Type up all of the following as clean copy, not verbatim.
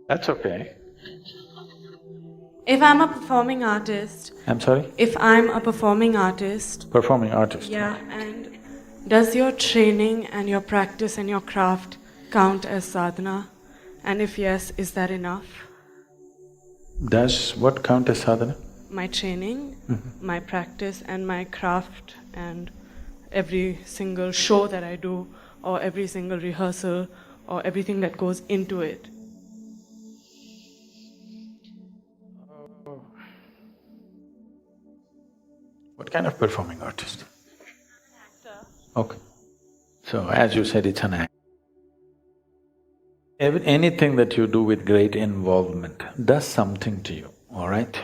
That's okay. If I'm a performing artist, I'm sorry? if I'm a performing artist, Performing artist. yeah, and does your training and your practice and your craft count as sadhana? And if yes, is that enough? Does what count as sadhana? My training, my practice and my craft and every single show that I do or every single rehearsal or everything that goes into it. What kind of performing artist? Okay. So as you said, it's an act. Anything that you do with great involvement does something to you, all right?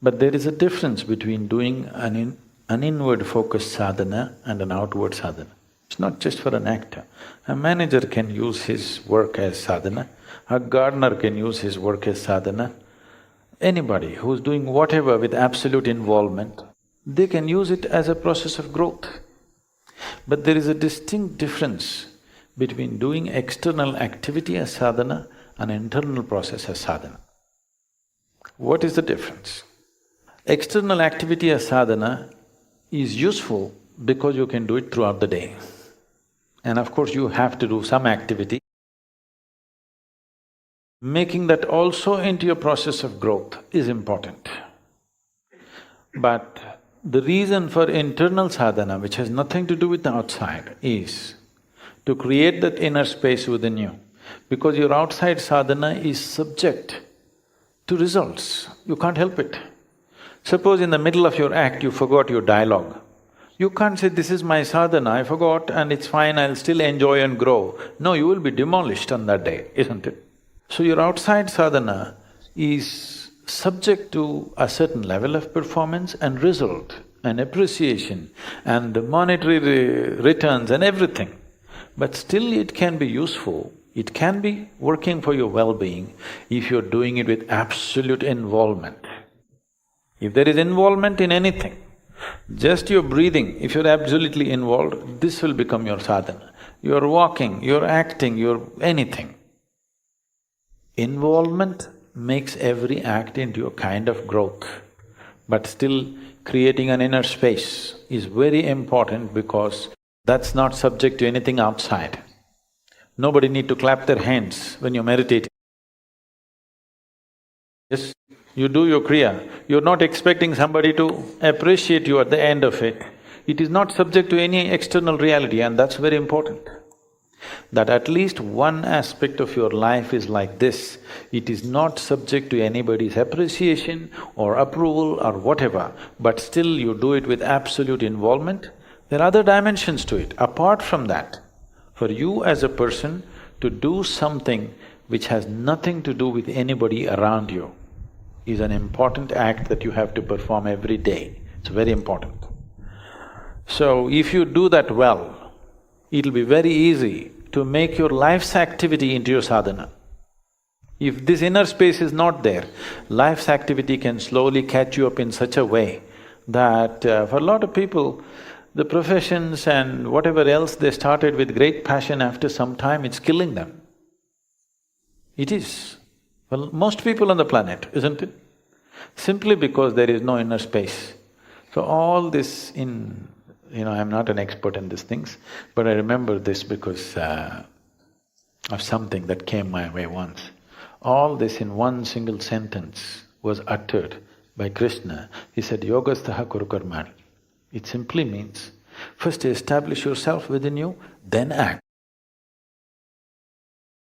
But there is a difference between doing an inward focused sadhana and an outward sadhana. It's not just for an actor. A manager can use his work as sadhana, a gardener can use his work as sadhana. Anybody who's doing whatever with absolute involvement, they can use it as a process of growth. But there is a distinct difference between doing external activity as sadhana and internal process as sadhana. What is the difference? External activity as sadhana is useful because you can do it throughout the day. And of course, you have to do some activity. Making that also into your process of growth is important. But the reason for internal sadhana, which has nothing to do with the outside, is to create that inner space within you. Because your outside sadhana is subject to results, you can't help it. Suppose in the middle of your act you forgot your dialogue. You can't say, this is my sadhana, I forgot and it's fine, I'll still enjoy and grow. No, you will be demolished on that day, isn't it? So your outside sadhana is subject to a certain level of performance and result and appreciation and monetary returns and everything. But still it can be useful, it can be working for your well-being if you're doing it with absolute involvement. If there is involvement in anything, just your breathing, if you're absolutely involved, this will become your sadhana. You're walking, you're acting, you're anything. Involvement makes every act into a kind of growth, but still creating an inner space is very important because that's not subject to anything outside. Nobody need to clap their hands when you're meditating. Yes, you do your kriya, you're not expecting somebody to appreciate you at the end of it. It is not subject to any external reality and that's very important. That at least one aspect of your life is like this, it is not subject to anybody's appreciation or approval or whatever, but still you do it with absolute involvement. There are other dimensions to it. Apart from that, for you as a person to do something which has nothing to do with anybody around you is an important act that you have to perform every day. It's very important. So if you do that well, it'll be very easy to make your life's activity into your sadhana. If this inner space is not there, life's activity can slowly catch you up in such a way that for a lot of people, the professions and whatever else they started with great passion, after some time it's killing them. It is. Well, most people on the planet, isn't it? Simply because there is no inner space. So all this I'm not an expert in these things, but I remember this because of something that came my way once. All this in one single sentence was uttered by Krishna. He said, Yogastaha Kuru Karmani. It simply means, first establish yourself within you, then act.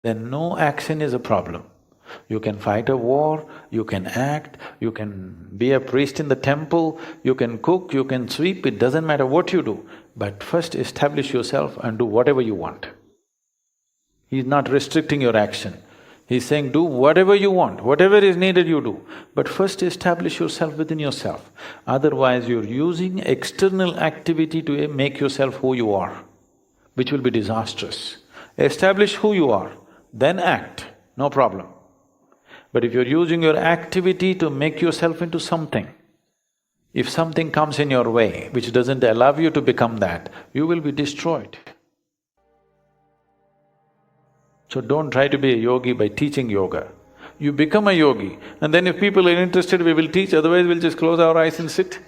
Then no action is a problem. You can fight a war, you can act, you can be a priest in the temple, you can cook, you can sweep, it doesn't matter what you do, but first establish yourself and do whatever you want. He's not restricting your action. He's saying, do whatever you want, whatever is needed you do, but first establish yourself within yourself. Otherwise, you're using external activity to make yourself who you are, which will be disastrous. Establish who you are, then act, no problem. But if you're using your activity to make yourself into something, if something comes in your way which doesn't allow you to become that, you will be destroyed. So don't try to be a yogi by teaching yoga. You become a yogi, and then if people are interested, we will teach, otherwise we'll just close our eyes and sit.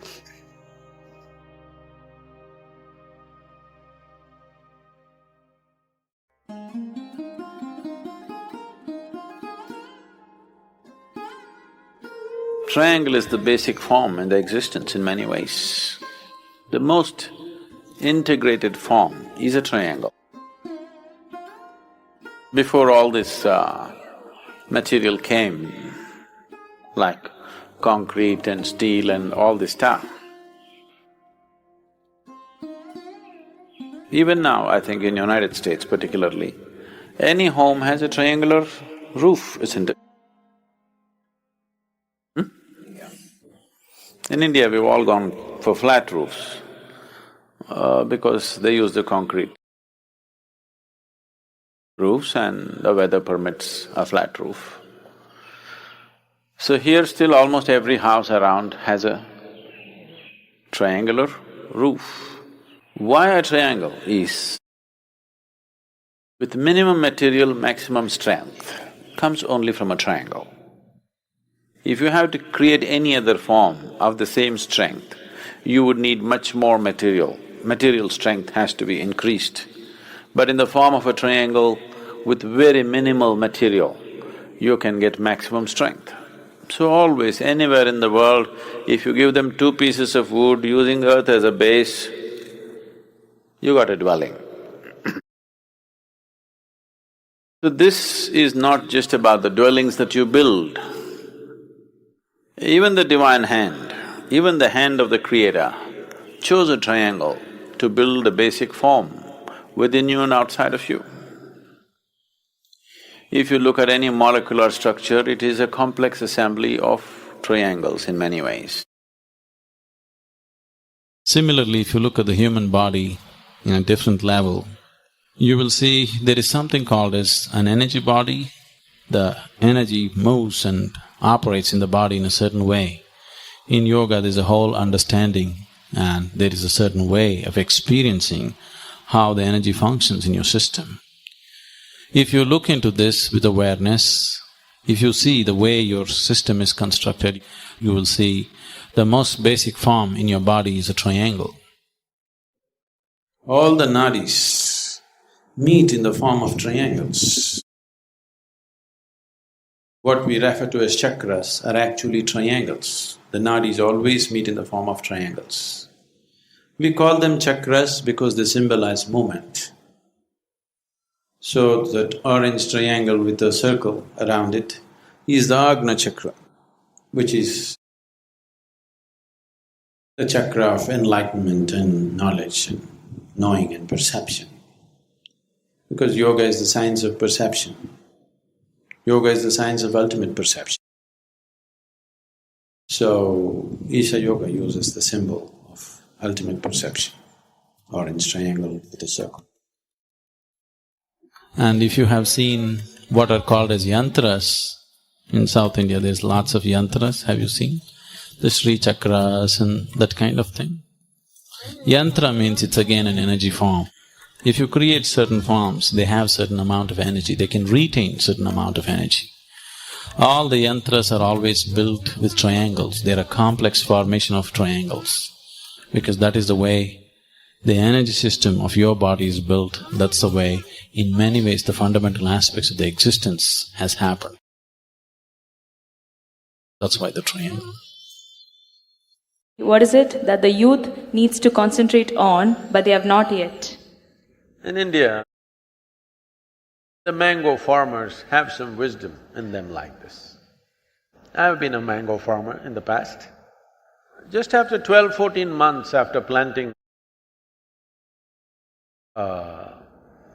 Triangle is the basic form in the existence in many ways. The most integrated form is a triangle. Before all this material came, like concrete and steel and all this stuff, even now, I think in United States particularly, any home has a triangular roof, isn't it? In India, we've all gone for flat roofs because they use the concrete roofs and the weather permits a flat roof. So here still almost every house around has a triangular roof. Why a triangle is, with minimum material, maximum strength comes only from a triangle. If you have to create any other form of the same strength, you would need much more material. Material strength has to be increased. But in the form of a triangle, with very minimal material, you can get maximum strength. So always, anywhere in the world, if you give them 2 pieces of wood using earth as a base, you got a dwelling. So this is not just about the dwellings that you build. Even the divine hand, even the hand of the Creator chose a triangle to build a basic form within you and outside of you. If you look at any molecular structure, it is a complex assembly of triangles in many ways. Similarly, if you look at the human body in a different level, you will see there is something called as an energy body. The energy moves and operates in the body in a certain way. In yoga, there's a whole understanding and there is a certain way of experiencing how the energy functions in your system. If you look into this with awareness, if you see the way your system is constructed, you will see the most basic form in your body is a triangle. All the nadis meet in the form of triangles. What we refer to as chakras are actually triangles. The nadis always meet in the form of triangles. We call them chakras because they symbolize movement. So that orange triangle with a circle around it is the Agna chakra, which is the chakra of enlightenment and knowledge and knowing and perception. Because yoga is the science of perception. Yoga is the science of ultimate perception. So, Isha Yoga uses the symbol of ultimate perception, orange triangle with a circle. And if you have seen what are called as yantras, in South India there's lots of yantras, have you seen? The Sri Chakras and that kind of thing. Yantra means it's again an energy form. If you create certain forms, they have certain amount of energy, they can retain certain amount of energy. All the yantras are always built with triangles, they're a complex formation of triangles, because that is the way the energy system of your body is built, that's the way, in many ways, the fundamental aspects of the existence has happened. That's why the triangle. What is it that the youth needs to concentrate on, but they have not yet? In India, the mango farmers have some wisdom in them like this. I've been a mango farmer in the past. Just after 12-14 months after planting,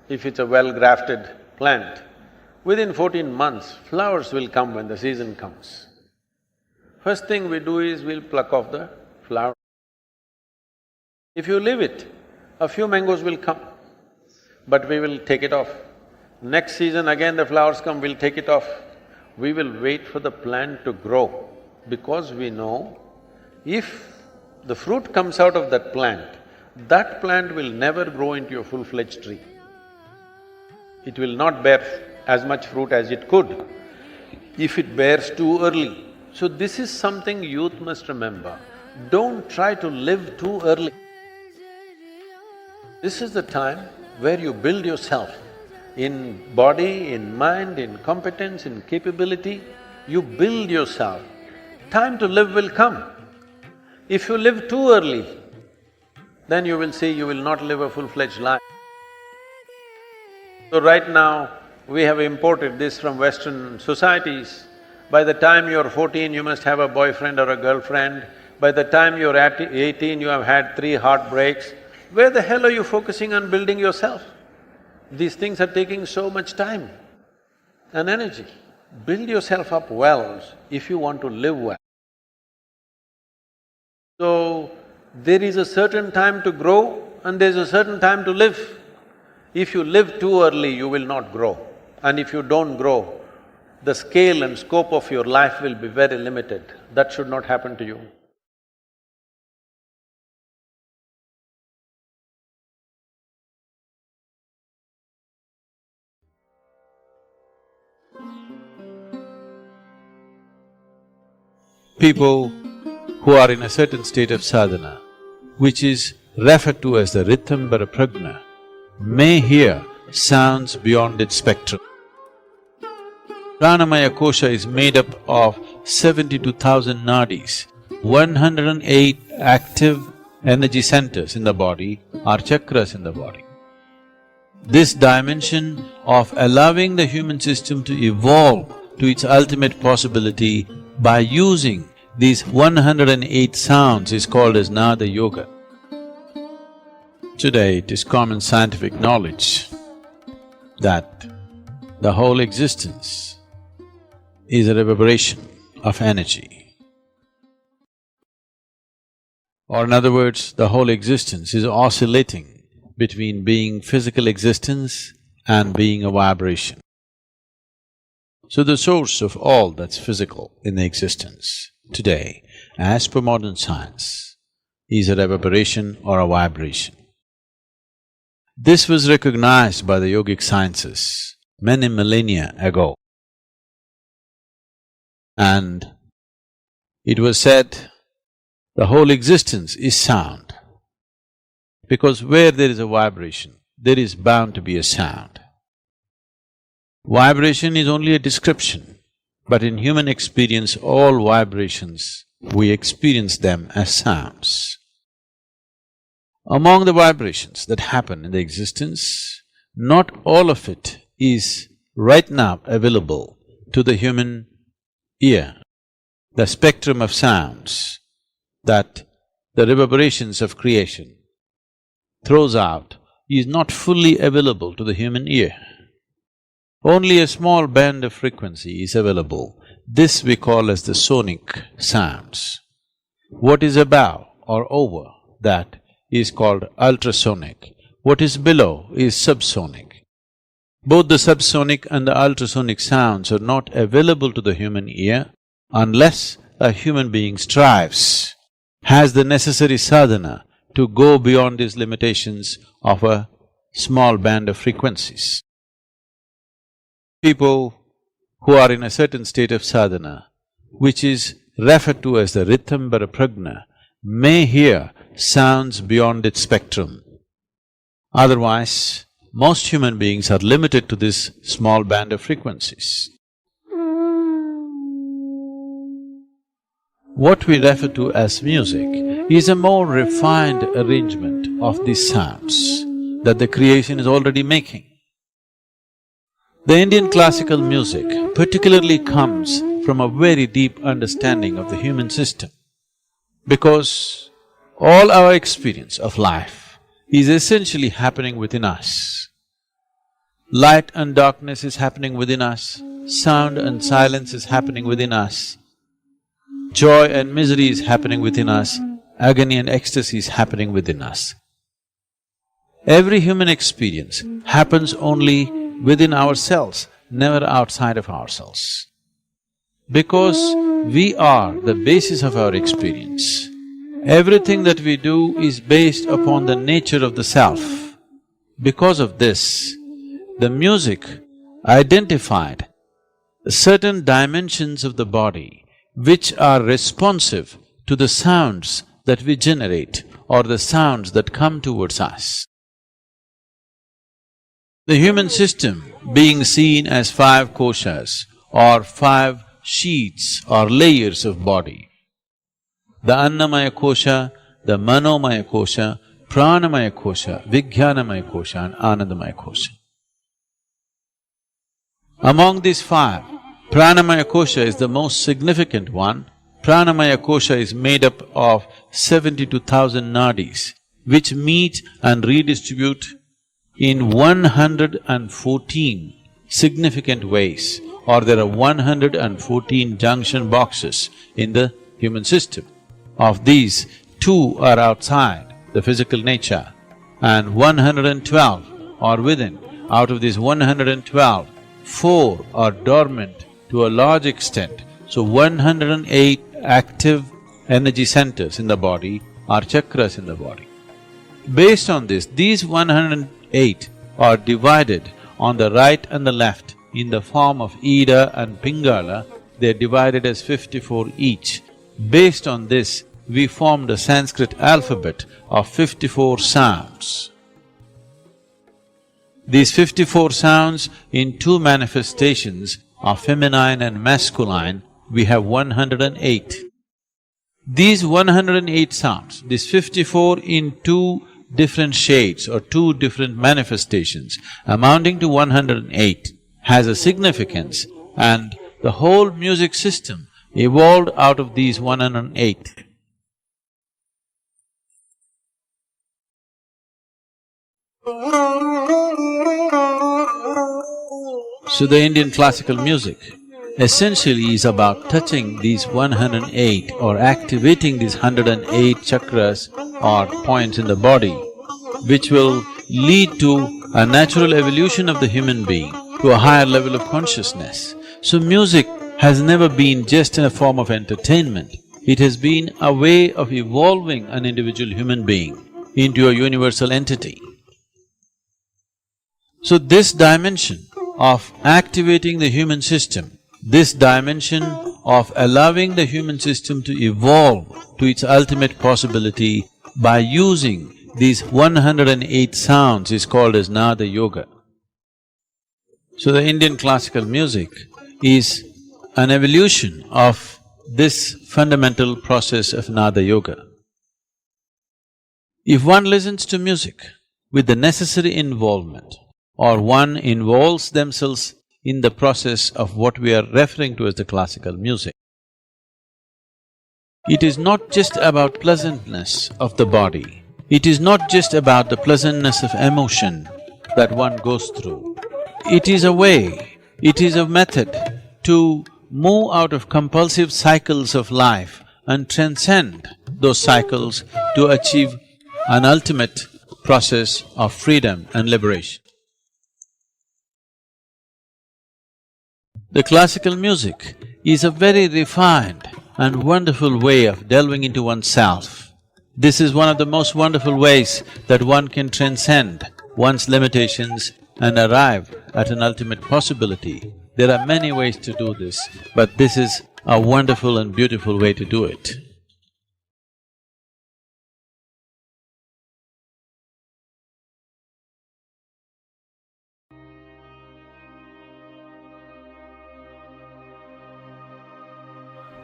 if it's a well-grafted plant, within 14 months, flowers will come when the season comes. First thing we do is we'll pluck off the flower. If you leave it, a few mangoes will come, but we will take it off. Next season again the flowers come, we'll take it off. We will wait for the plant to grow, because we know if the fruit comes out of that plant will never grow into a full-fledged tree. It will not bear as much fruit as it could if it bears too early. So this is something youth must remember. Don't try to live too early. This is the time where you build yourself in body, in mind, in competence, in capability. You build yourself. Time to live will come. If you live too early, then you will see you will not live a full-fledged life. So right now, we have imported this from Western societies. By the time you're 14, you must have a boyfriend or a girlfriend. By the time you're at 18, you have had 3 heartbreaks. Where the hell are you focusing on building yourself? These things are taking so much time and energy. Build yourself up well if you want to live well. So, there is a certain time to grow and there's a certain time to live. If you live too early, you will not grow. And if you don't grow, the scale and scope of your life will be very limited. That should not happen to you. People who are in a certain state of sadhana, which is referred to as the Ritambara Prajna, may hear sounds beyond its spectrum. Pranamaya Kosha is made up of 72,000 nadis. 108 active energy centers in the body are chakras in the body. This dimension of allowing the human system to evolve to its ultimate possibility by using these 108 sounds is called as Nada Yoga. Today it is common scientific knowledge that the whole existence is a reverberation of energy. Or in other words, the whole existence is oscillating between being physical existence and being a vibration. So the source of all that's physical in the existence today, as per modern science, is a reverberation or a vibration. This was recognized by the yogic sciences many millennia ago. And it was said, the whole existence is sound, because where there is a vibration, there is bound to be a sound. Vibration is only a description, but in human experience, all vibrations, we experience them as sounds. Among the vibrations that happen in the existence, not all of it is right now available to the human ear. The spectrum of sounds that the reverberations of creation throws out is not fully available to the human ear. Only a small band of frequency is available. This we call as the sonic sounds. What is above or over that is called ultrasonic. What is below is subsonic. Both the subsonic and the ultrasonic sounds are not available to the human ear unless a human being strives, has the necessary sadhana to go beyond these limitations of a small band of frequencies. People who are in a certain state of sadhana, which is referred to as the Ritambara Prajna, may hear sounds beyond its spectrum. Otherwise, most human beings are limited to this small band of frequencies. What we refer to as music is a more refined arrangement of these sounds that the creation is already making. The Indian classical music particularly comes from a very deep understanding of the human system, because all our experience of life is essentially happening within us. Light and darkness is happening within us, sound and silence is happening within us, joy and misery is happening within us, agony and ecstasy is happening within us. Every human experience happens only within ourselves, never outside of ourselves. Because we are the basis of our experience, everything that we do is based upon the nature of the self. Because of this, the music identified certain dimensions of the body which are responsive to the sounds that we generate or the sounds that come towards us. The human system being seen as 5 koshas or 5 sheets or layers of body. The Annamaya kosha, the Manomaya kosha, Pranamaya kosha, Vijnanamaya kosha and Anandamaya kosha. Among these 5, Pranamaya kosha is the most significant one. Pranamaya kosha is made up of 72,000 nadis, which meet and redistribute in 114 significant ways, or there are 114 junction boxes in the human system. Of these, 2 are outside the physical nature and 112 are within. Out of these 112, 4 are dormant to a large extent. So 108 active energy centers in the body are chakras in the body. Based on this, these 108 are divided on the right and the left in the form of Ida and Pingala. They're divided as 54 each. Based on this, we formed a Sanskrit alphabet of 54 sounds. These 54 sounds in 2 manifestations of feminine and masculine, we have 108. These 108 sounds, these 54 in 2 different shades or 2 different manifestations amounting to 108 has a significance, and the whole music system evolved out of these 108. So the Indian classical music essentially is about touching these 108 or activating these 108 chakras or points in the body, which will lead to a natural evolution of the human being to a higher level of consciousness. So music has never been just in a form of entertainment, it has been a way of evolving an individual human being into a universal entity. So this dimension of activating the human system, this dimension of allowing the human system to evolve to its ultimate possibility by using these 108 sounds is called as Nada Yoga. So the Indian classical music is an evolution of this fundamental process of Nada Yoga. If one listens to music with the necessary involvement, or one involves themselves in the process of what we are referring to as the classical music, it is not just about pleasantness of the body, it is not just about the pleasantness of emotion that one goes through. It is a way, it is a method to move out of compulsive cycles of life and transcend those cycles to achieve an ultimate process of freedom and liberation. The classical music is a very refined and wonderful way of delving into oneself. This is one of the most wonderful ways that one can transcend one's limitations and arrive at an ultimate possibility. There are many ways to do this, but this is a wonderful and beautiful way to do it.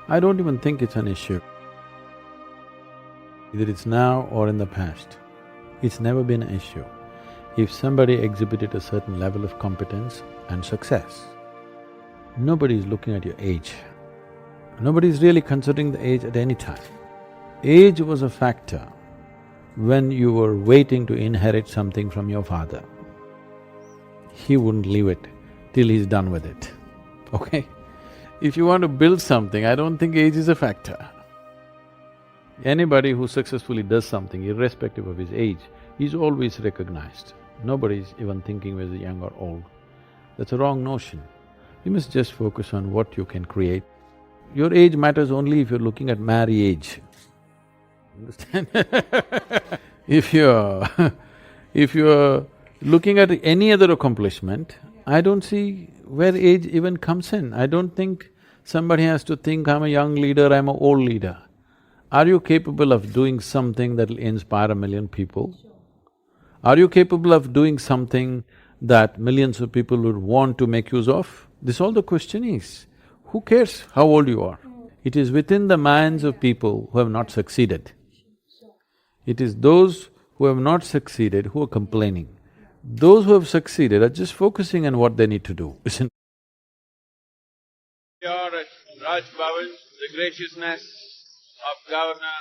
I don't even think it's an issue. Either it's now or in the past, it's never been an issue. If somebody exhibited a certain level of competence and success, nobody is looking at your age. Nobody is really considering the age at any time. Age was a factor when you were waiting to inherit something from your father. He wouldn't leave it till he's done with it, okay? If you want to build something, I don't think age is a factor. Anybody who successfully does something, irrespective of his age, is always recognized. Nobody's even thinking whether young or old. That's a wrong notion. You must just focus on what you can create. Your age matters only if you're looking at marriage. Understand? If you're looking at any other accomplishment I don't see where age even comes in. I don't think somebody has to think, I'm a young leader, I'm an old leader. Are you capable of doing something that'll inspire 1,000,000 people? Are you capable of doing something that millions of people would want to make use of? This all the question is. Who cares how old you are? It is within the minds of people who have not succeeded. It is those who have not succeeded who are complaining. Those who have succeeded are just focusing on what they need to do, isn't? We are at Raj Bhavan, the graciousness of Governor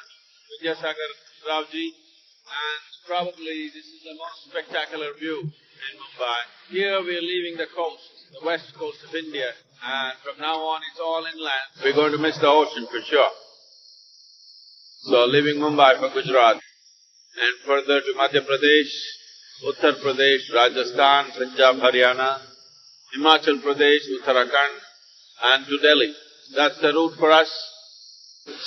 Vidyasagar Ravji, and probably this is the most spectacular view in Mumbai. Here we are leaving the coast, the west coast of India, and from now on it's all inland. We're going to miss the ocean for sure. So leaving Mumbai for Gujarat and further to Madhya Pradesh, Uttar Pradesh, Rajasthan, Punjab, Haryana, Himachal Pradesh, Uttarakhand, and to Delhi. That's the route for us.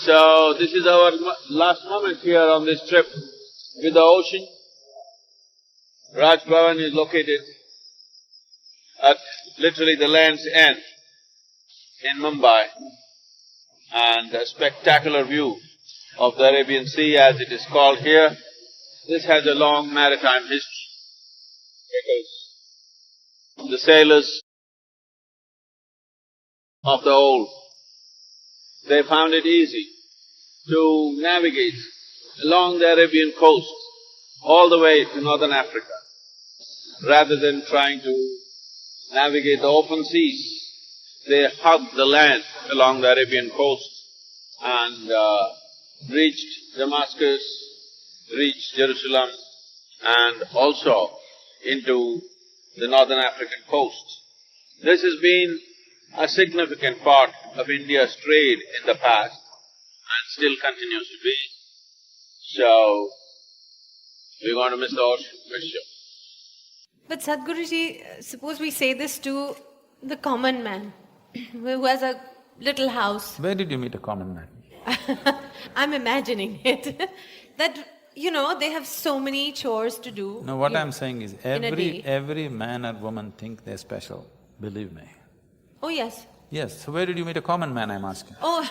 So this is our last moment here on this trip with the ocean. Raj Bhavan is located at literally the land's end in Mumbai, and a spectacular view of the Arabian Sea as it is called here. This has a long maritime history because the sailors of the old, they found it easy to navigate along the Arabian coast all the way to northern Africa, rather than trying to navigate the open seas. They hugged the land along the Arabian coast and reached Damascus, reached Jerusalem, and also into the northern African coast. This has been a significant part of India's trade in the past and still continues to be. So, we're going to miss the ocean for sure. But Sadhguruji, suppose we say this to the common man who has a little house. Where did you meet a common man? I'm imagining it. That, they have so many chores to do. No, what I'm saying is in a day. every man or woman think they're special, believe me. Oh, yes. Yes, so where did you meet a common man, I'm asking? Oh.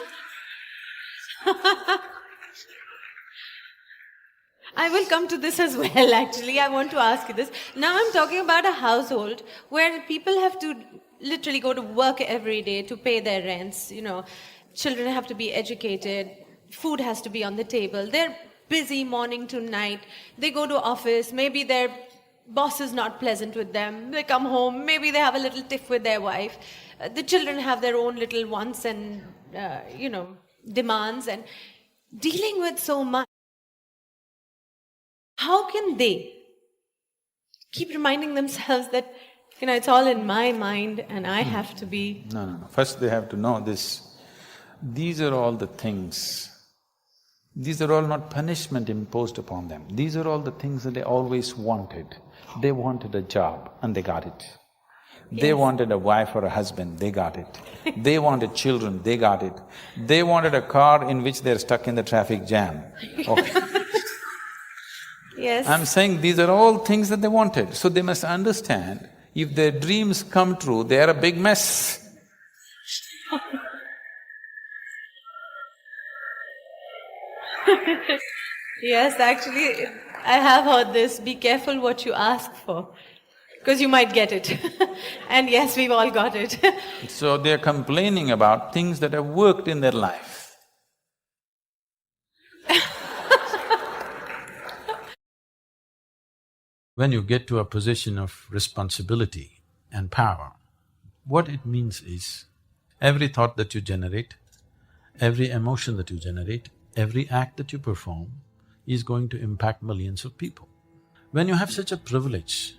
I will come to this as well, actually. I want to ask you this. Now I'm talking about a household where people have to literally go to work every day to pay their rents, Children have to be educated, food has to be on the table. They're busy morning to night. They go to office, maybe their boss is not pleasant with them. They come home, maybe they have a little tiff with their wife. The children have their own little wants and, demands, and dealing with so much. How can they keep reminding themselves that, it's all in my mind and I have to be… No. First they have to know this. These are all the things. These are all not punishment imposed upon them. These are all the things that they always wanted. They wanted a job and they got it. They Yes. wanted a wife or a husband, they got it. They wanted children, they got it. They wanted a car in which they're stuck in the traffic jam. Okay. Yes. I'm saying these are all things that they wanted. So they must understand, if their dreams come true, they are a big mess. Yes, actually, I have heard this. Be careful what you ask for, because you might get it. And yes, we've all got it. So they're complaining about things that have worked in their life. When you get to a position of responsibility and power, what it means is, every thought that you generate, every emotion that you generate, every act that you perform is going to impact millions of people. When you have such a privilege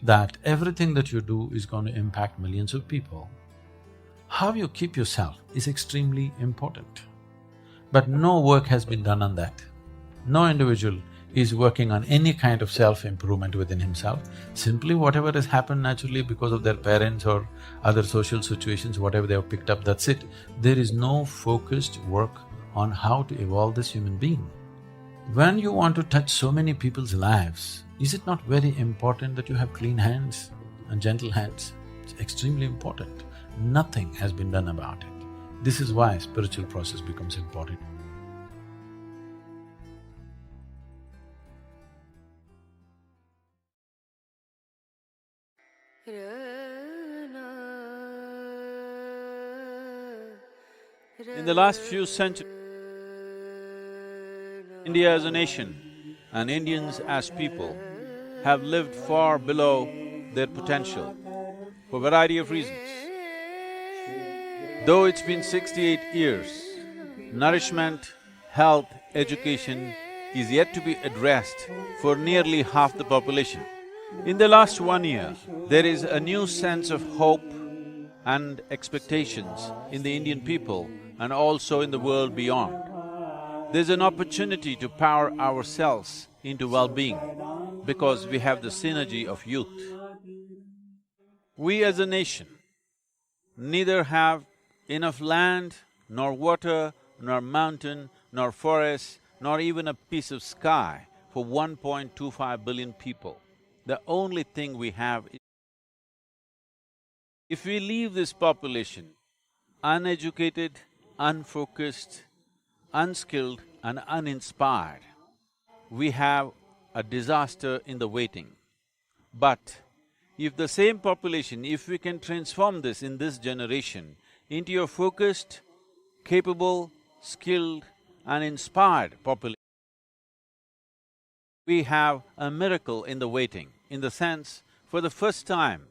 that everything that you do is going to impact millions of people, how you keep yourself is extremely important. But no work has been done on that. No individual is working on any kind of self-improvement within himself. Simply whatever has happened naturally because of their parents or other social situations, whatever they have picked up, that's it. There is no focused work on how to evolve this human being. When you want to touch so many people's lives, is it not very important that you have clean hands? and gentle hands. It's extremely important. Nothing has been done about it. This is why spiritual process becomes important. In the last few centuries, India as a nation and Indians as people have lived far below their potential for a variety of reasons. Though it's been 68 years, nourishment, health, education is yet to be addressed for nearly half the population. In the last 1 year, there is a new sense of hope and expectations in the Indian people and also in the world beyond. There's an opportunity to power ourselves into well-being because we have the synergy of youth. We as a nation neither have enough land, nor water, nor mountain, nor forest, nor even a piece of sky for 1.25 billion people. The only thing we have is… If we leave this population uneducated, unfocused, unskilled and uninspired, we have a disaster in the waiting. But if the same population, if we can transform this in this generation into a focused, capable, skilled and inspired population, we have a miracle in the waiting, in the sense, for the first time,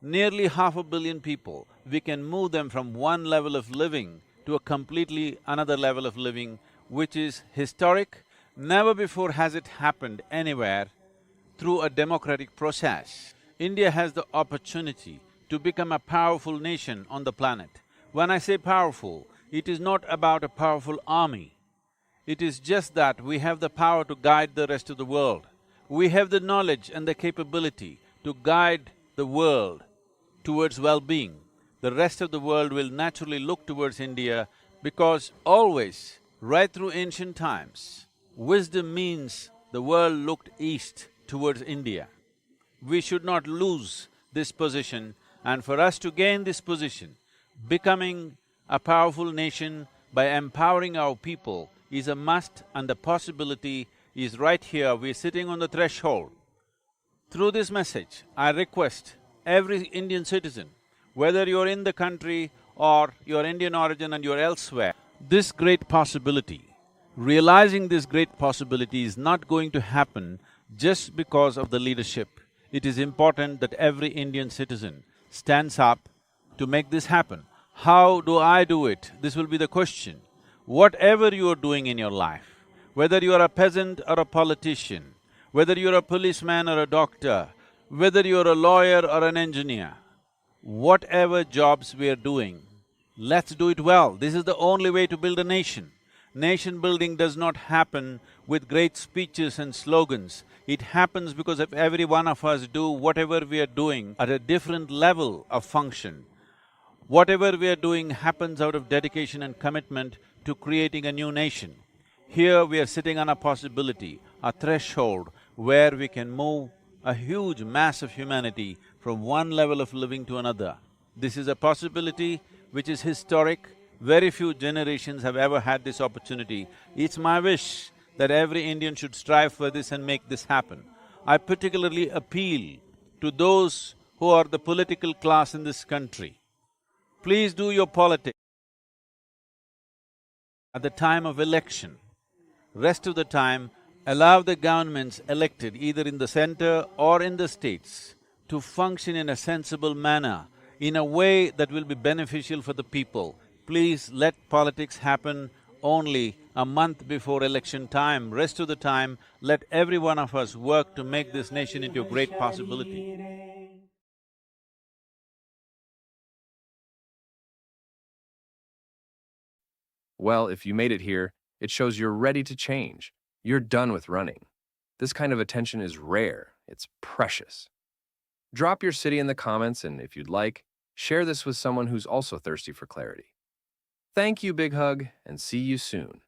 nearly 500 million people, we can move them from one level of living to a completely another level of living, which is historic. Never before has it happened anywhere through a democratic process. India has the opportunity to become a powerful nation on the planet. When I say powerful, it is not about a powerful army. It is just that we have the power to guide the rest of the world. We have the knowledge and the capability to guide the world towards well-being. The rest of the world will naturally look towards India because always, right through ancient times, wisdom means the world looked east towards India. We should not lose this position, and for us to gain this position, becoming a powerful nation by empowering our people is a must, and the possibility is right here. We're sitting on the threshold. Through this message, I request every Indian citizen, whether you're in the country or you're Indian origin and you're elsewhere, this great possibility, realizing this great possibility is not going to happen just because of the leadership. It is important that every Indian citizen stands up to make this happen. How do I do it? This will be the question. Whatever you are doing in your life, whether you are a peasant or a politician, whether you're a policeman or a doctor, whether you're a lawyer or an engineer, whatever jobs we are doing, let's do it well. This is the only way to build a nation. Nation building does not happen with great speeches and slogans. It happens because if every one of us do whatever we are doing at a different level of function. Whatever we are doing happens out of dedication and commitment to creating a new nation. Here we are sitting on a possibility, a threshold where we can move a huge mass of humanity from one level of living to another. This is a possibility which is historic. Very few generations have ever had this opportunity. It's my wish that every Indian should strive for this and make this happen. I particularly appeal to those who are the political class in this country. Please do your politics at the time of election. Rest of the time, allow the governments elected either in the center or in the states to function in a sensible manner, in a way that will be beneficial for the people. Please let politics happen only a month before election time. Rest of the time, let every one of us work to make this nation into a great possibility. Well, if you made it here, it shows you're ready to change. You're done with running. This kind of attention is rare, it's precious. Drop your city in the comments, and if you'd like, share this with someone who's also thirsty for clarity. Thank you, Big Hug, and see you soon.